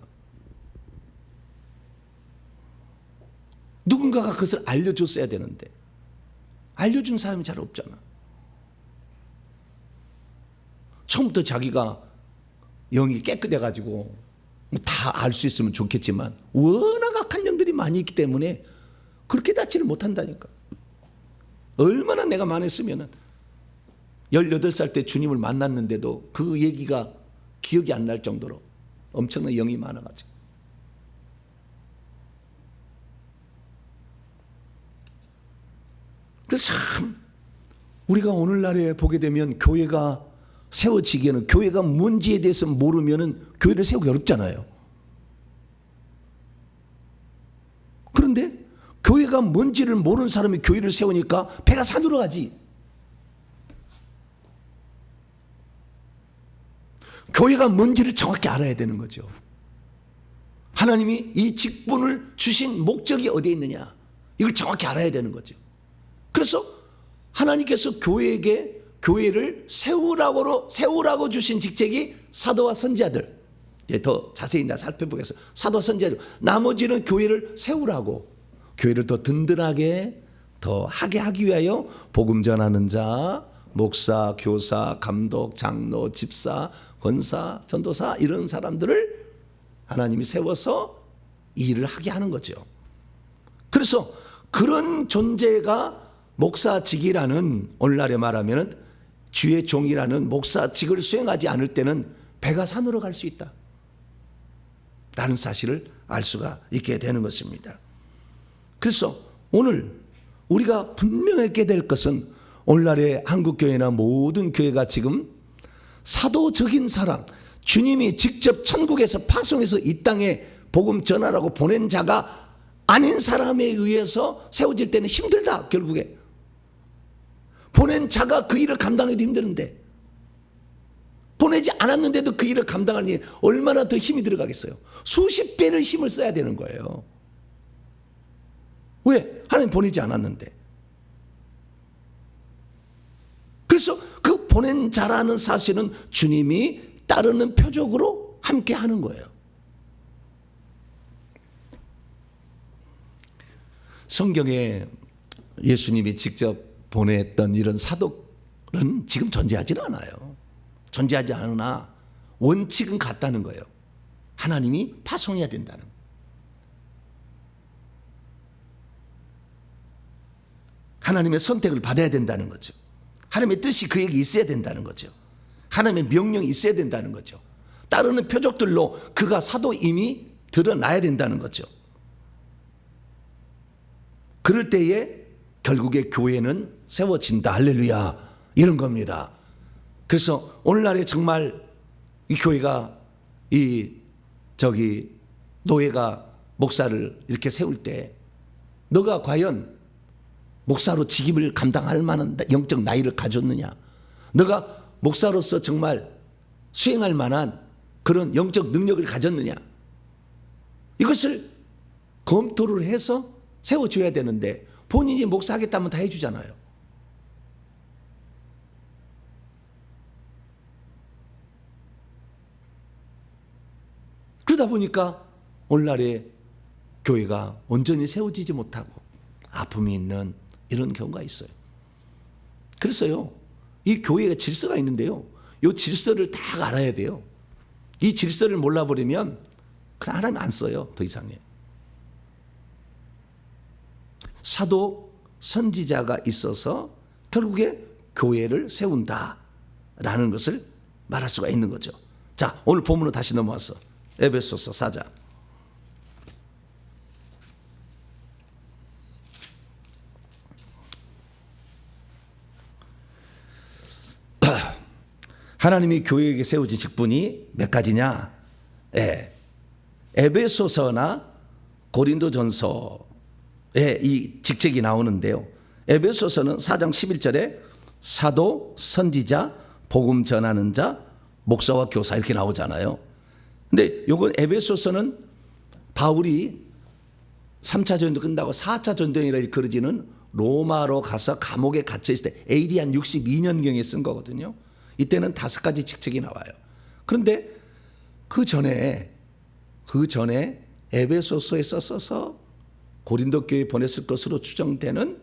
누군가가 그것을 알려줬어야 되는데 알려준 사람이 잘 없잖아. 처음부터 자기가 영이 깨끗해가지고 다 알 수 있으면 좋겠지만 워낙 악한 영들이 많이 있기 때문에 그렇게 닿지를 못한다니까. 얼마나 내가 많았으면은 18살 때 주님을 만났는데도 그 얘기가 기억이 안 날 정도로 엄청난 영이 많아가지고. 그래서 참 우리가 오늘날에 보게 되면 교회가 세워지기에는 교회가 뭔지에 대해서 모르면은 교회를 세우기 어렵잖아요. 그런데 교회가 뭔지를 모르는 사람이 교회를 세우니까 배가 산으로 가지. 교회가 뭔지를 정확히 알아야 되는 거죠. 하나님이 이 직분을 주신 목적이 어디에 있느냐 이걸 정확히 알아야 되는 거죠. 그래서 하나님께서 교회에게 교회를 세우라고 주신 직책이 사도와 선지자들. 더 자세히 살펴보겠습니다. 사도와 선지자들. 나머지는 교회를 세우라고, 교회를 더 든든하게 더 하게 하기 위하여 복음 전하는 자, 목사, 교사, 감독, 장로, 집사, 권사, 전도사 이런 사람들을 하나님이 세워서 이 일을 하게 하는 거죠. 그래서 그런 존재가 목사직이라는, 오늘날에 말하면 주의 종이라는 목사직을 수행하지 않을 때는 배가 산으로 갈 수 있다 라는 사실을 알 수가 있게 되는 것입니다. 그래서 오늘 우리가 분명히 깨달을 될 것은 오늘날의 한국교회나 모든 교회가 지금 사도적인 사람, 주님이 직접 천국에서 파송해서 이 땅에 복음 전하라고 보낸 자가 아닌 사람에 의해서 세워질 때는 힘들다. 결국에 보낸 자가 그 일을 감당하기도 힘드는데, 보내지 않았는데도 그 일을 감당하니 얼마나 더 힘이 들어가겠어요. 수십 배를 힘을 써야 되는 거예요. 왜? 하나님 보내지 않았는데. 그래서 그 보낸 자라는 사실은 주님이 따르는 표적으로 함께 하는 거예요. 성경에 예수님이 직접 보냈던 이런 사도는 지금 존재하지는 않아요. 존재하지 않으나 원칙은 같다는 거예요. 하나님이 파송해야 된다는 거예요. 하나님의 선택을 받아야 된다는 거죠. 하나님의 뜻이 그에게 있어야 된다는 거죠. 하나님의 명령이 있어야 된다는 거죠. 따르는 표적들로 그가 사도임이 드러나야 된다는 거죠. 그럴 때에 결국에 교회는 세워진다. 할렐루야. 이런 겁니다. 그래서 오늘날에 정말 이 교회가 노예가 목사를 이렇게 세울 때 너가 과연 목사로 직임을 감당할 만한 영적 나이를 가졌느냐? 너가 목사로서 정말 수행할 만한 그런 영적 능력을 가졌느냐? 이것을 검토를 해서 세워줘야 되는데 본인이 목사하겠다면 다 해주잖아요. 그러다 보니까 오늘날의 교회가 온전히 세워지지 못하고 아픔이 있는 이런 경우가 있어요. 그래서요, 이 교회에 질서가 있는데요, 이 질서를 다 알아야 돼요. 이 질서를 몰라버리면 그냥 하나님 안 써요. 더 이상해. 사도 선지자가 있어서 결국에 교회를 세운다라는 것을 말할 수가 있는 거죠. 자, 오늘 본문으로 다시 넘어와서 에베소서 4장. 하나님이 교회에게 세워진 직분이 몇 가지냐? 에베소서나 고린도전서에 이 직책이 나오는데요. 에베소서는 4장 11절에 사도, 선지자, 복음 전하는 자, 목사와 교사 이렇게 나오잖아요. 근데 요건 에베소서는 바울이 3차 전도 끝나고 4차 전도행이라 일컬어지는 로마로 가서 감옥에 갇혀 있을 때 AD 한 62년경에 쓴 거거든요. 이때는 5가지 직책이 나와요. 그런데 그 전에 에베소서에 써서 고린도 교회에 보냈을 것으로 추정되는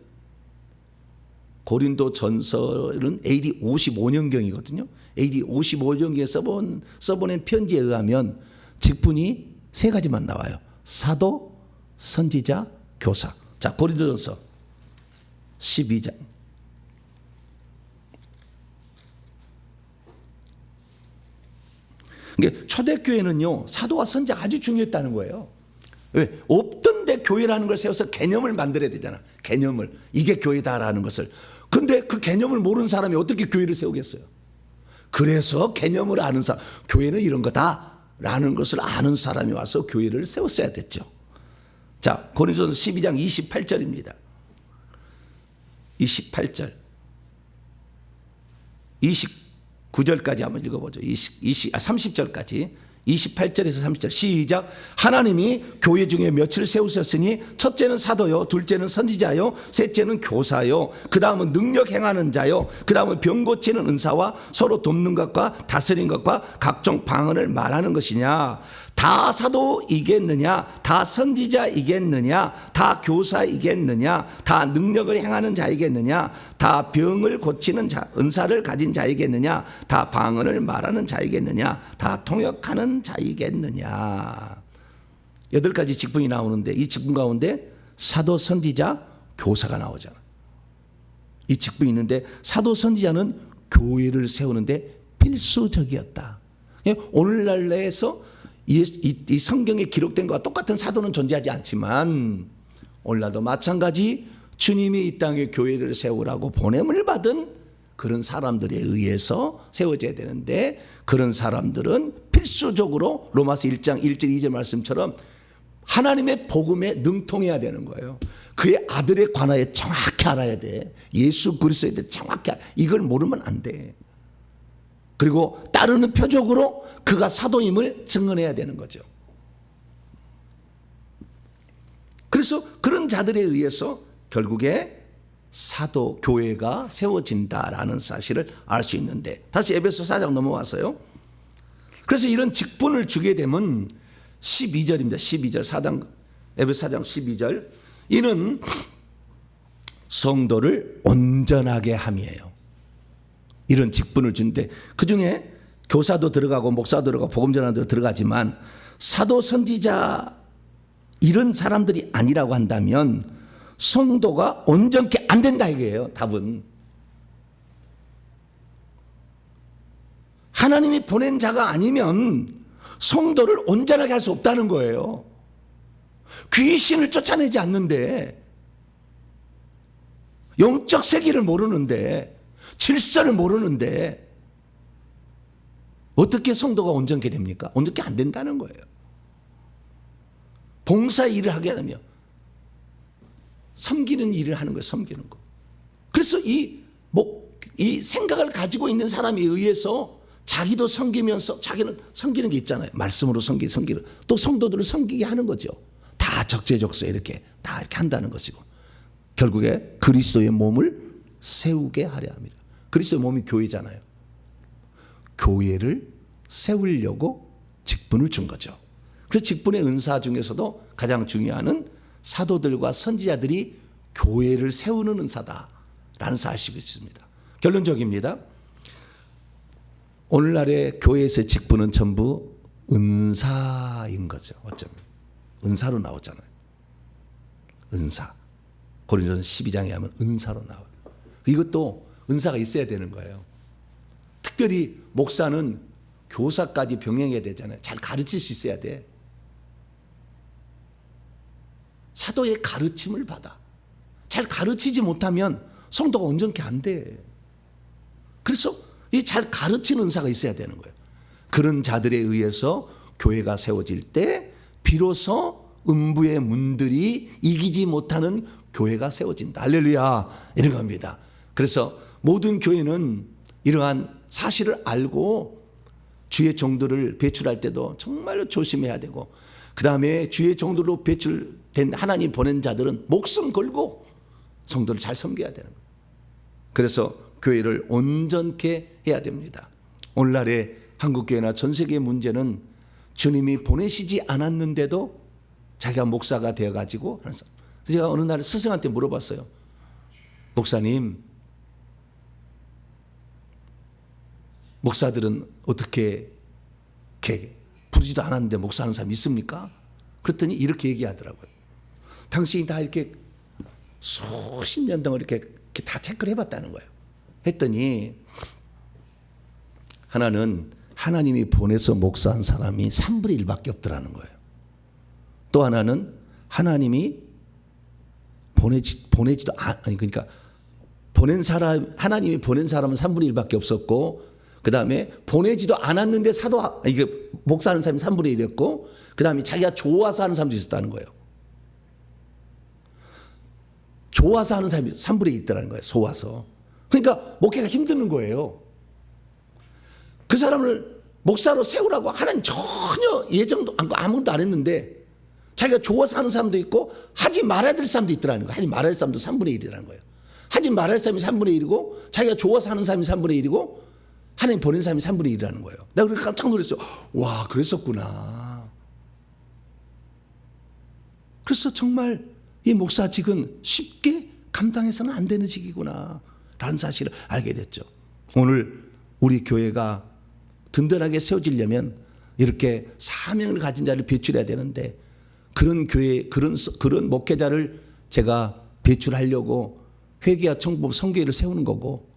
고린도 전서는 AD 55년경이거든요. AD 55년경에 써보낸 편지에 의하면 직분이 3가지만 나와요. 사도, 선지자, 교사. 자, 고린도 전서 12장. 그러니까 초대교회는요, 사도와 선지자가 아주 중요했다는 거예요. 왜? 없던 데 교회라는 걸 세워서 개념을 만들어야 되잖아. 개념을. 이게 교회다라는 것을. 근데 그 개념을 모르는 사람이 어떻게 교회를 세우겠어요? 그래서 개념을 아는 사람, 교회는 이런 거다라는 것을 아는 사람이 와서 교회를 세웠어야 됐죠. 자, 고린도전서 12장 28절입니다. 28절. 29절까지 한번 읽어보죠. 30절까지. 28절에서 30절 시작. 하나님이 교회 중에 몇을 세우셨으니 첫째는 사도요, 둘째는 선지자요, 셋째는 교사요, 그 다음은 능력 행하는 자요, 그 다음은 병 고치는 은사와 서로 돕는 것과 다스린 것과 각종 방언을 말하는 것이냐. 다 사도이겠느냐? 다 선지자이겠느냐? 다 교사이겠느냐? 다 능력을 행하는 자이겠느냐? 다 병을 고치는 자, 은사를 가진 자이겠느냐? 다 방언을 말하는 자이겠느냐? 다 통역하는 자이겠느냐? 8가지 직분이 나오는데 이 직분 가운데 사도, 선지자, 교사가 나오잖아. 이 직분이 있는데 사도, 선지자는 교회를 세우는데 필수적이었다. 오늘날 내에서 이 성경에 기록된 것과 똑같은 사도는 존재하지 않지만 오늘날도 마찬가지 주님이 이 땅에 교회를 세우라고 보냄을 받은 그런 사람들에 의해서 세워져야 되는데, 그런 사람들은 필수적으로 로마서 1장 1절 2절 말씀처럼 하나님의 복음에 능통해야 되는 거예요. 그의 아들에 관하여 정확히 알아야 돼. 예수 그리스도에 대해 정확히 이걸 모르면 안 돼. 그리고 따르는 표적으로 그가 사도임을 증언해야 되는 거죠. 그래서 그런 자들에 의해서 결국에 사도 교회가 세워진다라는 사실을 알 수 있는데, 다시 에베소 4장 넘어와서요. 그래서 이런 직분을 주게 되면 12절입니다. 12절 4장 에베소 4장 12절, 이는 성도를 온전하게 함이에요. 이런 직분을 주는데 그중에 교사도 들어가고 목사도 들어가고 복음전환도 들어가지만 사도 선지자 이런 사람들이 아니라고 한다면 성도가 온전케 안 된다 이거예요. 답은 하나님이 보낸 자가 아니면 성도를 온전하게 할 수 없다는 거예요. 귀신을 쫓아내지 않는데, 영적 세계를 모르는데, 질서를 모르는데 어떻게 성도가 온전케 됩니까? 온전케 안 된다는 거예요. 봉사 일을 하게 되면 섬기는 일을 하는 거예요. 섬기는 거. 그래서 이 생각을 가지고 있는 사람에 의해서 자기도 섬기면서 자기는 섬기는 게 있잖아요. 말씀으로 섬기는 또 성도들을 섬기게 하는 거죠. 다 적재적소에 이렇게 다 이렇게 한다는 것이고, 결국에 그리스도의 몸을 세우게 하려 합니다. 그리스도의 몸이 교회잖아요. 교회를 세우려고 직분을 준 거죠. 그래서 직분의 은사 중에서도 가장 중요한 사도들과 선지자들이 교회를 세우는 은사다라는 사실이 있습니다. 결론적입니다. 오늘날의 교회에서의 직분은 전부 은사인 거죠. 어쩌면 은사로 나오잖아요. 은사. 고린도전서 12장에 하면 은사로 나와요. 이것도 은사가 있어야 되는 거예요. 특별히 목사는 교사까지 병행해야 되잖아요. 잘 가르칠 수 있어야 돼. 사도의 가르침을 받아. 잘 가르치지 못하면 성도가 온전케 안 돼. 그래서 이 잘 가르치는 은사가 있어야 되는 거예요. 그런 자들에 의해서 교회가 세워질 때 비로소 음부의 문들이 이기지 못하는 교회가 세워진다. 할렐루야. 이런 겁니다. 그래서 모든 교회는 이러한 사실을 알고 주의 종들을 배출할 때도 정말로 조심해야 되고, 그 다음에 주의 종들로 배출된 하나님 보낸 자들은 목숨 걸고 성도를 잘 섬겨야 되는 거예요. 그래서 교회를 온전케 해야 됩니다. 오늘날의 한국교회나 전 세계의 문제는 주님이 보내시지 않았는데도 자기가 목사가 되어가지고 하는 사람. 제가 어느 날 스승한테 물어봤어요. 목사님, 목사들은 어떻게 이렇게 부르지도 않았는데 목사하는 사람 있습니까? 그랬더니 이렇게 얘기하더라고요. 당신이 다 이렇게 수십 년 동안 이렇게 다 체크를 해봤다는 거예요. 했더니 하나는 하나님이 보내서 목사한 사람이 3분의 1밖에 없더라는 거예요. 또 하나는 하나님이 보내지도 아니 그러니까 보낸 사람, 하나님이 보낸 사람은 3분의 1밖에 없었고, 그 다음에 보내지도 않았는데 이게 목사하는 사람이 3분의 1이었고, 그 다음에 자기가 좋아서 하는 사람도 있었다는 거예요. 좋아서 하는 사람이 3분의 1 있다는 거예요. 좋아서. 그러니까 목회가 힘드는 거예요. 그 사람을 목사로 세우라고 하나님 전혀 예정도 아무것도 안 했는데 자기가 좋아서 하는 사람도 있고 하지 말아야 될 사람도 있더라는 거예요. 하지 말아야 될 사람도 3분의 1이라는 거예요. 하지 말아야 할 사람이 3분의 1이고 자기가 좋아서 하는 사람이 3분의 1이고 하나님 보낸 사람이 3분의 1이라는 거예요. 내가 그렇게 깜짝 놀랐어요. 와, 그랬었구나. 그래서 정말 이 목사직은 쉽게 감당해서는 안 되는 직이구나 라는 사실을 알게 됐죠. 오늘 우리 교회가 든든하게 세워지려면 이렇게 사명을 가진 자를 배출해야 되는데, 그런 교회, 그런 목회자를 제가 배출하려고 회개와 청법 선교회를 세우는 거고,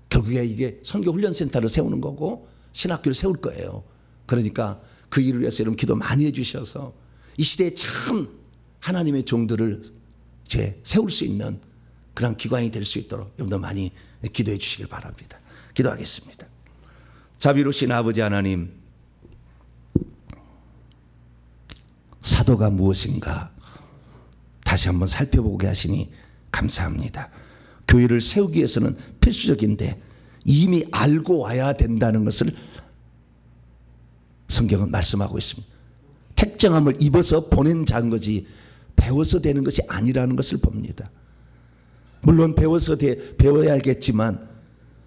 결국에 이게 선교훈련센터를 세우는 거고 신학교를 세울 거예요. 그러니까 그 일을 위해서 여러분 기도 많이 해주셔서 이 시대에 참 하나님의 종들을 세울 수 있는 그런 기관이 될 수 있도록 여러분들 많이 기도해 주시길 바랍니다. 기도하겠습니다. 자비로우신 아버지 하나님, 사도가 무엇인가 다시 한번 살펴보게 하시니 감사합니다. 교회를 세우기 위해서는 필수적인데 이미 알고 와야 된다는 것을 성경은 말씀하고 있습니다. 택정함을 입어서 보낸 자인 거지 배워서 되는 것이 아니라는 것을 봅니다. 물론 배워야겠지만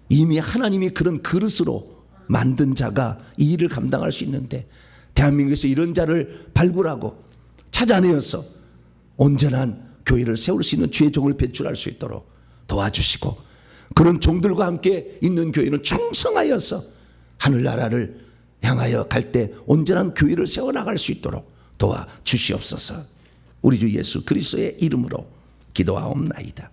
이미 하나님이 그런 그릇으로 만든 자가 이 일을 감당할 수 있는데 대한민국에서 이런 자를 발굴하고 찾아내어서 온전한 교회를 세울 수 있는 주의 종을 배출할 수 있도록 도와주시고 그런 종들과 함께 있는 교회는 충성하여서 하늘나라를 향하여 갈 때 온전한 교회를 세워나갈 수 있도록 도와주시옵소서. 우리 주 예수 그리스도의 이름으로 기도하옵나이다.